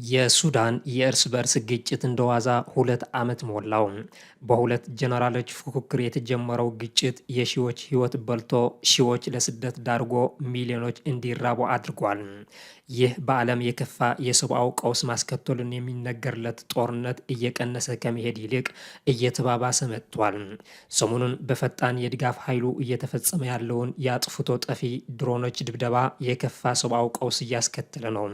የሱዳን የእርስ በርስ ግጭት እንደዋዛ 2 ዓመት ሞላው። በሁለት ጀነራሎች ፉክክር የተጀመረው ግጭት የሺዎች ሕይወት በልቶ ሺዎች ለስደት ዳርጎ ሚሊዮኖች እንዲራቡ አድርጓል። ይህ በዓለም የከፋ የሰብአዊ ቀውስ ማስከተሉን የሚነገርለት ጦርነት እየቀነሰ ከመሄድ ይልቅ እየተባባሰ መጥቷል። ሰሞኑን በፈጣን የድጋፍ ኃይሉ እየተፈጸመ ያለውን የአጥፍቶ ጠፊ ድሮኖች ድብደባ የከፋ ሰብአዊ ቀውስ እያስከተለ ነው።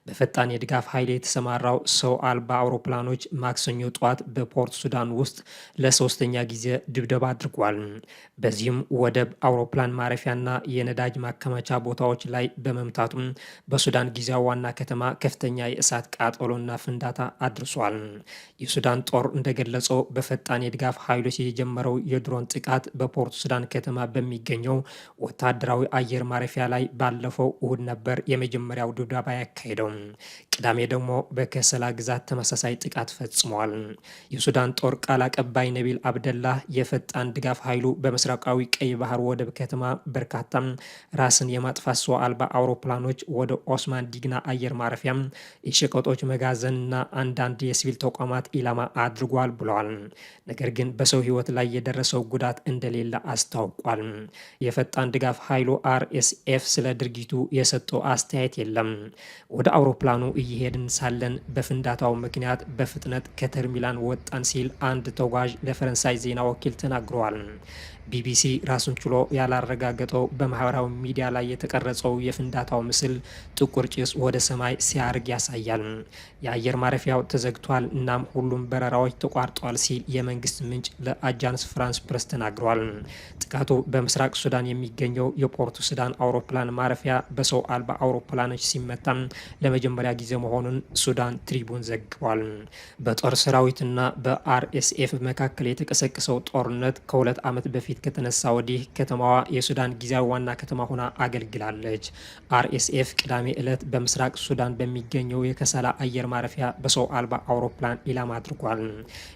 በፈጣን የድጋፍ ኃይል የተሰማራው ሰው አልባ አውሮፕላኖች ማክሰኞ ጠዋት በፖርት ሱዳን ውስጥ ለሶስተኛ ጊዜ ድብደባ አድርጓል። በዚህም ወደብ፣ አውሮፕላን ማረፊያና የነዳጅ ማከማቻ ቦታዎች ላይ በመምታቱም በሱዳን ጊዜያዊ ዋና ከተማ ከፍተኛ የእሳት ቃጠሎና ፍንዳታ አድርሷል። የሱዳን ጦር እንደገለጸው በፈጣን የድጋፍ ኃይሎች የጀመረው የድሮን ጥቃት በፖርት ሱዳን ከተማ በሚገኘው ወታደራዊ አየር ማረፊያ ላይ ባለፈው እሁድ ነበር የመጀመሪያው ድብደባ ያካሄደው። ቅዳሜ ደግሞ በከሰላ ግዛት ተመሳሳይ ጥቃት ፈጽሟል። የሱዳን ጦር ቃል አቀባይ ነቢል አብደላህ የፈጣን ድጋፍ ኃይሉ በምስራቃዊ ቀይ ባህር ወደብ ከተማ በርካታ ራስን የማጥፋት ሰው አልባ አውሮፕላኖች ወደ ኦስማን ዲግና አየር ማረፊያ፣ የሸቀጦች መጋዘንና አንዳንድ የሲቪል ተቋማት ኢላማ አድርጓል ብለዋል። ነገር ግን በሰው ሕይወት ላይ የደረሰው ጉዳት እንደሌለ አስታውቋል። የፈጣን ድጋፍ ኃይሉ አርኤስኤፍ ስለ ድርጊቱ የሰጠው አስተያየት የለም። ወደ አውሮፕላኑ እየሄድን ሳለን በፍንዳታው ምክንያት በፍጥነት ከተርሚናል ወጣን ሲል አንድ ተጓዥ ለፈረንሳይ ዜና ወኪል ተናግረዋል። ቢቢሲ ራሱን ችሎ ያላረጋገጠው በማህበራዊ ሚዲያ ላይ የተቀረጸው የፍንዳታው ምስል ጥቁር ጭስ ወደ ሰማይ ሲያርግ ያሳያል። የአየር ማረፊያው ተዘግቷል፣ እናም ሁሉም በረራዎች ተቋርጧል ሲል የመንግስት ምንጭ ለአጃንስ ፍራንስ ፕረስ ተናግሯል። ጥቃቱ በምስራቅ ሱዳን የሚገኘው የፖርቱ ሱዳን አውሮፕላን ማረፊያ በሰው አልባ አውሮፕላኖች ሲመታ ለመጀመሪያ ጊዜ መሆኑን ሱዳን ትሪቡን ዘግቧል። በጦር ሰራዊትና በአርኤስኤፍ መካከል የተቀሰቀሰው ጦርነት ከ2 ዓመት በፊት ከተነሳ ወዲህ ከተማዋ የሱዳን ጊዜያዊ ዋና ከተማ ሆና አገልግላለች። አርኤስኤፍ ቅዳሜ ዕለት በምስራቅ ሱዳን በሚገኘው የከሰላ አየር ማረፊያ በሰው አልባ አውሮፕላን ኢላማ አድርጓል።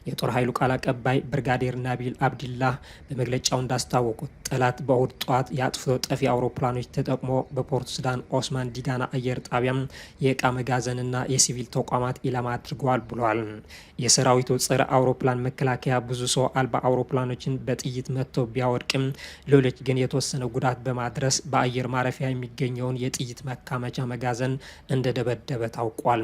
የጦር ኃይሉ ቃል አቀባይ ብርጋዴር ናቢል አብዲላህ በመግለጫው እንዳስታወቁት ጠላት በእሁድ ጠዋት የአጥፍቶ ጠፊ አውሮፕላኖች ተጠቅሞ በፖርት ሱዳን ኦስማን ዲጋና አየር ጣቢያም የእቃ መጋዘንና የሲቪል ተቋማት ኢላማ አድርገዋል ብሏል። የሰራዊቱ ጸረ አውሮፕላን መከላከያ ብዙ ሰው አልባ አውሮፕላኖችን በጥይት መጥተው ቢያወድቅም ሌሎች ግን የተወሰነ ጉዳት በማድረስ በአየር ማረፊያ የሚገኘውን የጥይት መካመቻ መጋዘን እንደደበደበ ታውቋል።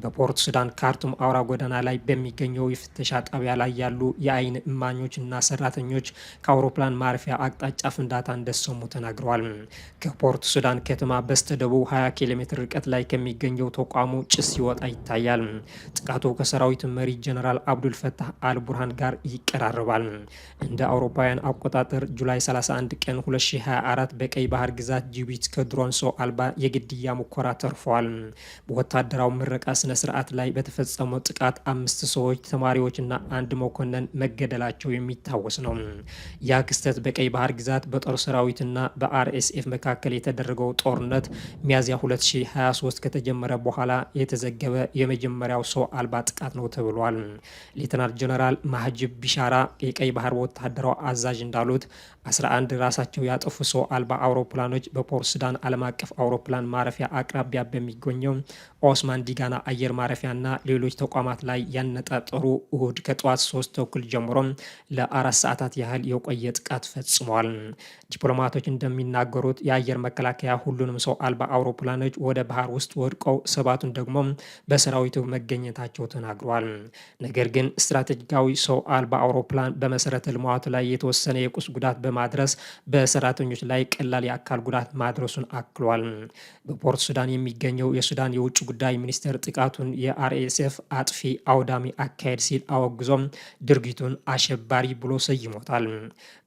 በፖርት ሱዳን ካርቱም አውራ ጎዳና ላይ በሚገኘው የፍተሻ ጣቢያ ላይ ያሉ የአይን እማኞችና ሰራተኞች ከአውሮፕላን ማረፊያ አቅጣጫ ፍንዳታ እንደሰሙ ተናግረዋል። ከፖርት ሱዳን ከተማ በስተደቡብ 20 ኪሎ ሜትር ርቀት ላይ ከሚገኘው ተቋሙ ጭስ ሲወጣ ይታያል። ጥቃቱ ከሰራዊቱ መሪ ጀነራል አብዱል ፈታህ አልቡርሃን ጋር ይቀራረባል። እንደ አውሮፓውያን አቆጣጠር ጁላይ 31 ቀን 2024 በቀይ ባህር ግዛት ጅቡቲ ከድሮን ሰው አልባ የግድያ ሙከራ ተርፏል። በወታደራዊ ምረቃ ስነ ስርዓት ላይ በተፈጸመው ጥቃት 5 ሰዎች ተማሪዎችና አንድ መኮንን መገደላቸው የሚታወስ ነው። ያ ክስተት በቀይ ባህር ግዛት በጦር ሰራዊትና በአርኤስኤፍ መካከል የተደረገው ጦርነት ሚያዝያ 2023 ከተጀመረ በኋላ የተዘገበ የመጀመሪያው ሰው አልባ ጥቃት ነው ተብሏል። ሌተናል ጀነራል ማህጅብ ቢሻራ የቀይ ባህር ወታደራዊ አዛዥ እንዳሉት 11 ራሳቸው ያጠፉ ሰው አልባ አውሮፕላኖች በፖርት ሱዳን ዓለም አቀፍ አውሮፕላን ማረፊያ አቅራቢያ በሚገኘው ኦስማን ዲጋና አየር ማረፊያና ሌሎች ተቋማት ላይ ያነጣጠሩ እሁድ ከጠዋት 3 ተኩል ጀምሮ ለ4 ሰዓታት ያህል የቆየ ጥቃት ፈጽሟል። ዲፕሎማቶች እንደሚናገሩት የአየር መከላከያ ሁሉንም ሰው አልባ አውሮፕላኖች ወደ ባህር ውስጥ ወድቀው 7ቱን ደግሞ በሰራዊቱ መገኘታቸው ተናግሯል። ነገር ግን ስትራቴጂካዊ ሰው አልባ አውሮፕላን በመሰረተ ልማቱ ላይ የተወሰነ የቁስ ጉዳት በማድረስ በሰራተኞች ላይ ቀላል የአካል ጉዳት ማድረሱን አክሏል። በፖርት ሱዳን የሚገኘው የሱዳን የውጭ ጉዳይ ሚኒስቴር ጥቃቱን የአርኤስኤፍ አጥፊ አውዳሚ አካሄድ ሲል አወግዞም ድርጊቱን አሸባሪ ብሎ ሰይሞታል።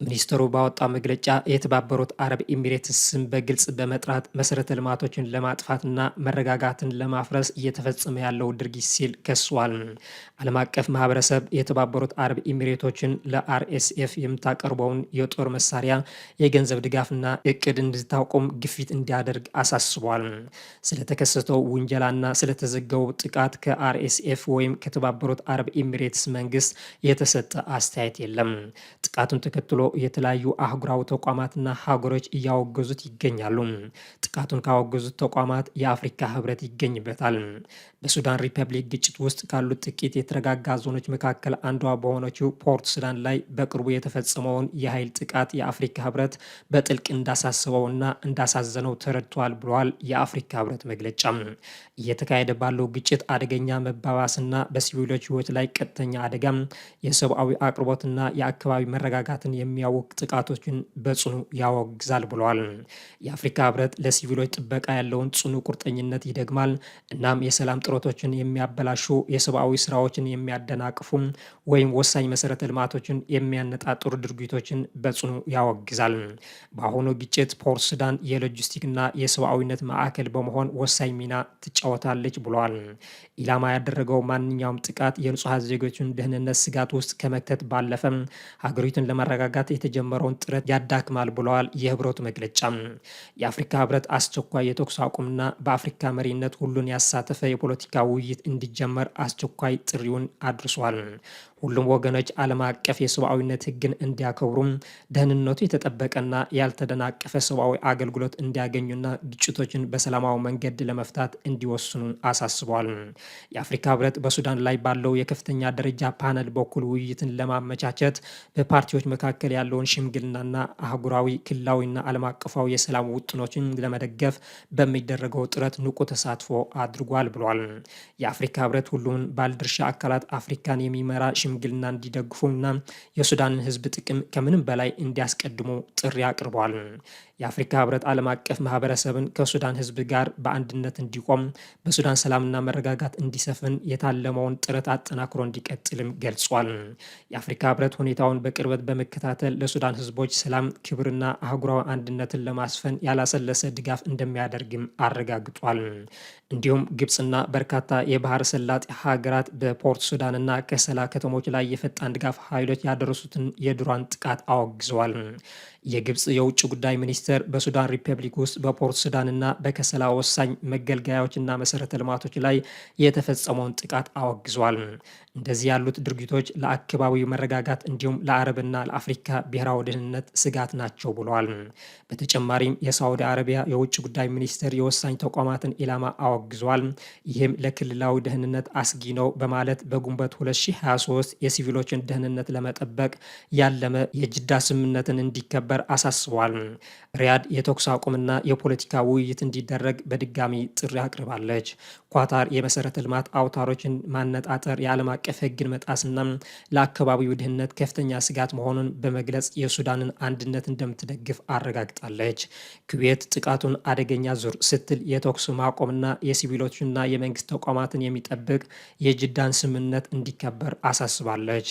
ሚኒስትሩ ባወጣው መግለጫ የተባበሩት አረብ ኤሚሬትስ ስም በግልጽ በመጥራት መሰረተ ልማቶችን ለማጥፋትና መረጋጋትን ለማፍረስ እየተፈጸመ ያለው ድርጊት ሲል ከሷል። ዓለም አቀፍ ማህበረሰብ የተባበሩት አረብ ኤሚሬቶችን ለአርኤስኤፍ የምታቀርበውን የጦር መሳሪያ የገንዘብ ድጋፍና እቅድ እንድታቆም ግፊት እንዲያደርግ አሳስቧል። ስለተከሰተው ውንጀላና ስለተዘገበው ጥቃት ከአርኤስኤፍ ወይም ከተባበሩት አረብ ኤሚሬትስ መንግስት የተሰጠ አስተያየት የለም። ጥቃቱን ተከትሎ የተለያዩ አህጉራዊ ተቋማትና ሀገሮች እያወገዙት ይገኛሉ። ጥቃቱን ካወገዙት ተቋማት የአፍሪካ ህብረት ይገኝበታል። በሱዳን ሪፐብሊክ ግጭት ውስጥ ካሉት ጥቂት የተረጋጋ ዞኖች መካከል አንዷ በሆነችው ፖርት ሱዳን ላይ በቅርቡ የተፈጸመውን የኃይል ጥቃት የአፍሪካ ህብረት በጥልቅ እንዳሳስበውና እንዳሳዘነው ተረድቷል ብለዋል። የአፍሪካ ህብረት መግለጫ እየተካሄደ ባለው ግጭት አደገኛ መባባስና በሲቪሎች ህይወት ላይ ቀጥተኛ አደጋ፣ የሰብአዊ አቅርቦትና የአካባቢ መረጋጋትን የሚያውቅ ጥቃቶችን በጽኑ ያወግዛል ብለዋል። የአፍሪካ ህብረት ለሲቪሎች ጥበቃ ያለውን ጽኑ ቁርጠኝነት ይደግማል። እናም የሰላም ጥረቶችን የሚያበላሹ፣ የሰብአዊ ስራዎችን የሚያደናቅፉ ወይም ወሳኝ መሰረተ ልማቶችን የሚያነጣጥሩ ድርጊቶችን በጽኑ ያወግዛል። በአሁኑ ግጭት ፖርት ሱዳን የሎጂስቲክና የሰብአዊነት ማዕከል በመሆን ወሳኝ ሚና ትጫወታለች ብለዋል። ኢላማ ያደረገው ማንኛውም ጥቃት የንጹሐን ዜጎችን ደህንነት ስጋት ውስጥ ከመክተት ባለፈ ሀገሪቱን ለማረጋጋት የተጀመረውን ጥረት ያዳክማል ብለዋል የህብረቱ መግለጫ። የአፍሪካ ህብረት አስቸኳይ የተኩስ አቁምና በአፍሪካ መሪነት ሁሉን ያሳተፈ የፖለቲካ ውይይት እንዲጀመር አስቸኳይ ጥሪውን አድርሷል። ሁሉም ወገኖች ዓለም አቀፍ የሰብአዊነት ህግን እንዲያከብሩም፣ ደህንነቱ የተጠበቀና ያልተደናቀፈ ሰብአዊ አገልግሎት እንዲያገኙና ግጭቶችን በሰላማዊ መንገድ ለመፍታት እንዲወስኑ አሳስበዋል። የአፍሪካ ህብረት በሱዳን ላይ ባለው የከፍተኛ ደረጃ ፓነል በኩል ውይይትን ለማመቻቸት በፓርቲዎች መካከል ያለውን ሽምግልናና አህጉራዊ፣ ክልላዊና ዓለም አቀፋዊ የሰላም ውጥኖችን ለመደገፍ በሚደረገው ጥረት ንቁ ተሳትፎ አድርጓል ብሏል። የአፍሪካ ህብረት ሁሉም ባለድርሻ አካላት አፍሪካን የሚመራ ሽምግልና እንዲደግፉና የሱዳንን ህዝብ ጥቅም ከምንም በላይ እንዲያስቀድሙ ጥሪ አቅርበዋል። የአፍሪካ ህብረት ዓለም አቀፍ ማህበረሰብን ከሱዳን ህዝብ ጋር በአንድነት እንዲቆም፣ በሱዳን ሰላምና መረጋጋት እንዲሰፍን የታለመውን ጥረት አጠናክሮ እንዲቀጥልም ገልጿል። የአፍሪካ ህብረት ሁኔታውን በቅርበት በመከታተል ለሱዳን ህዝቦች ሰላም፣ ክብርና አህጉራዊ አንድነትን ለማስፈን ያላሰለሰ ድጋፍ እንደሚያደርግም አረጋግጧል። እንዲሁም ግብፅና በርካታ የባህር ሰላጤ ሀገራት በፖርት ሱዳንና ከሰላ ከተሞች ላይ የፈጣን ድጋፍ ኃይሎች ያደረሱትን የድሮን ጥቃት አወግዘዋል። የግብፅ የውጭ ጉዳይ ሚኒስቴር በሱዳን ሪፐብሊክ ውስጥ በፖርት ሱዳንና በከሰላ ወሳኝ መገልገያዎችና መሰረተ ልማቶች ላይ የተፈጸመውን ጥቃት አወግዟል። እንደዚህ ያሉት ድርጊቶች ለአካባቢው መረጋጋት እንዲሁም ለአረብና ለአፍሪካ ብሔራዊ ደህንነት ስጋት ናቸው ብለዋል። በተጨማሪም የሳዑዲ አረቢያ የውጭ ጉዳይ ሚኒስቴር የወሳኝ ተቋማትን ኢላማ አወግዟል። ይህም ለክልላዊ ደህንነት አስጊ ነው በማለት በግንቦት 2023 የሲቪሎችን ደህንነት ለመጠበቅ ያለመ የጅዳ ስምምነትን እንዲከበር አሳስቧል። ሪያድ የተኩስ አቁምና የፖለቲካ ውይይት እንዲደረግ በድጋሚ ጥሪ አቅርባለች። ኳታር የመሰረተ ልማት አውታሮችን ማነጣጠር የዓለም አቀፍ ሕግን መጣስና ለአካባቢው ደህንነት ከፍተኛ ስጋት መሆኑን በመግለጽ የሱዳንን አንድነት እንደምትደግፍ አረጋግጣለች። ኩዌት ጥቃቱን አደገኛ ዙር ስትል የተኩስ ማቆምና የሲቪሎችና የመንግስት ተቋማትን የሚጠብቅ የጅዳን ስምምነት እንዲከበር አሳስባለች።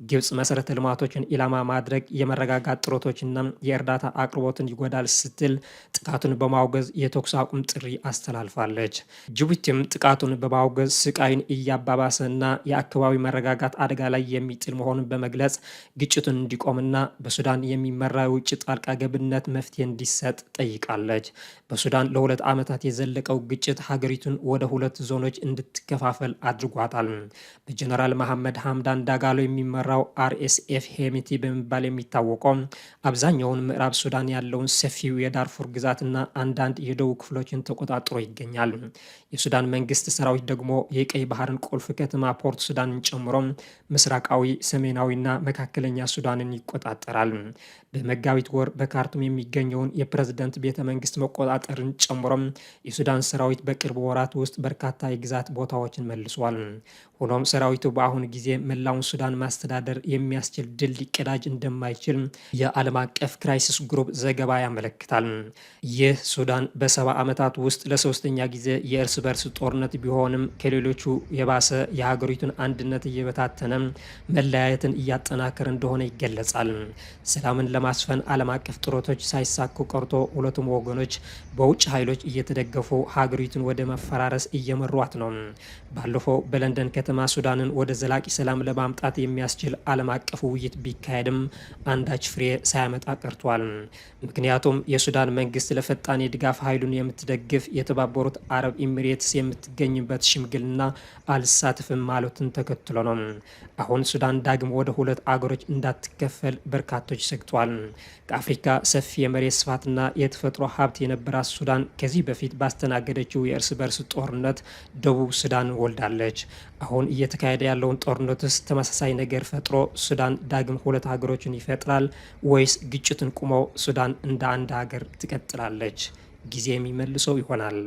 ግብፅ መሰረተ ልማቶችን ኢላማ ማድረግ የመረጋጋት ጥረቶችና የእርዳታ አቅርቦትን ይጎዳል ስትል ጥቃቱን በማውገዝ የተኩስ አቁም ጥሪ አስተላልፋለች። ጅቡቲም ጥቃቱን በማውገዝ ስቃይን እያባባሰና የአካባቢ መረጋጋት አደጋ ላይ የሚጥል መሆኑን በመግለጽ ግጭቱን እንዲቆምና በሱዳን የሚመራ የውጭ ጣልቃ ገብነት መፍትሄ እንዲሰጥ ጠይቃለች። በሱዳን ለ2 ዓመታት የዘለቀው ግጭት ሀገሪቱን ወደ 2 ዞኖች እንድትከፋፈል አድርጓታል። በጀነራል መሐመድ ሐምዳን ዳጋሎ የሚመራው አርኤስኤፍ ሄሚቲ በመባል የሚታወቀው አብዛኛውን ምዕራብ ሱዳን ያለውን ሰፊው የዳርፉር ግዛትና አንዳንድ የደቡብ ክፍሎችን ተቆጣጥሮ ይገኛል። የሱዳን መንግስት ሰራዊት ደግሞ የቀይ ባህርን ቁልፍ ከተማ ፖርት ሱዳንን ጨምሮ ምስራቃዊ፣ ሰሜናዊና መካከለኛ ሱዳንን ይቆጣጠራል። በመጋቢት ወር በካርቱም የሚገኘውን የፕሬዝደንት ቤተ መንግስት መቆጣጠርን ጨምሮ የሱዳን ሰራዊት በቅርብ ወራት ውስጥ በርካታ የግዛት ቦታዎችን መልሷል። ሆኖም ሰራዊቱ በአሁኑ ጊዜ መላውን ሱዳን ማስተዳደር የሚያስችል ድል ሊቀዳጅ እንደማይችል የዓለም አቀፍ ክራይሲስ ግሩፕ ዘገባ ያመለክታል። ይህ ሱዳን በ70 ዓመታት ውስጥ ለ3ኛ ጊዜ የእርስ በርስ ጦርነት ቢሆንም ከሌሎቹ የባሰ የሀገሪቱን አንድነት እየበታተነ መለያየትን እያጠናከረ እንደሆነ ይገለጻል። ሰላምን ለማስፈን ዓለም አቀፍ ጥረቶች ሳይሳኩ ቀርቶ ሁለቱም ወገኖች በውጭ ኃይሎች እየተደገፉ ሀገሪቱን ወደ መፈራረስ እየመሯት ነው። ባለፈው በለንደን ከተማ ሱዳንን ወደ ዘላቂ ሰላም ለማምጣት የሚያስችል ዓለም አቀፍ ውይይት ቢካሄድም አንዳች ፍሬ ሳያመጣ አቀርቷል። ምክንያቱም የሱዳን መንግስት ለፈጣን የድጋፍ ኃይሉን የምትደግፍ የተባበሩት አረብ ኤሚሬትስ የምትገኝበት ሽምግልና አልሳትፍም ማለቱን ተከትሎ ነው። አሁን ሱዳን ዳግም ወደ ሁለት አገሮች እንዳትከፈል በርካቶች ሰግቷል። ከአፍሪካ ሰፊ የመሬት ስፋትና የተፈጥሮ ሀብት የነበራት ሱዳን ከዚህ በፊት ባስተናገደችው የእርስ በርስ ጦርነት ደቡብ ሱዳን ወልዳለች። አሁን እየተካሄደ ያለውን ጦርነትስ ተመሳሳይ ነገር ፈጥሮ ሱዳን ዳግም ሁለት ሀገሮችን ይፈጥራል ወይስ ግጭትን ቁመው ሱዳን እንደ አንድ ሀገር ትቀጥላለች? ጊዜ የሚመልሰው ይሆናል።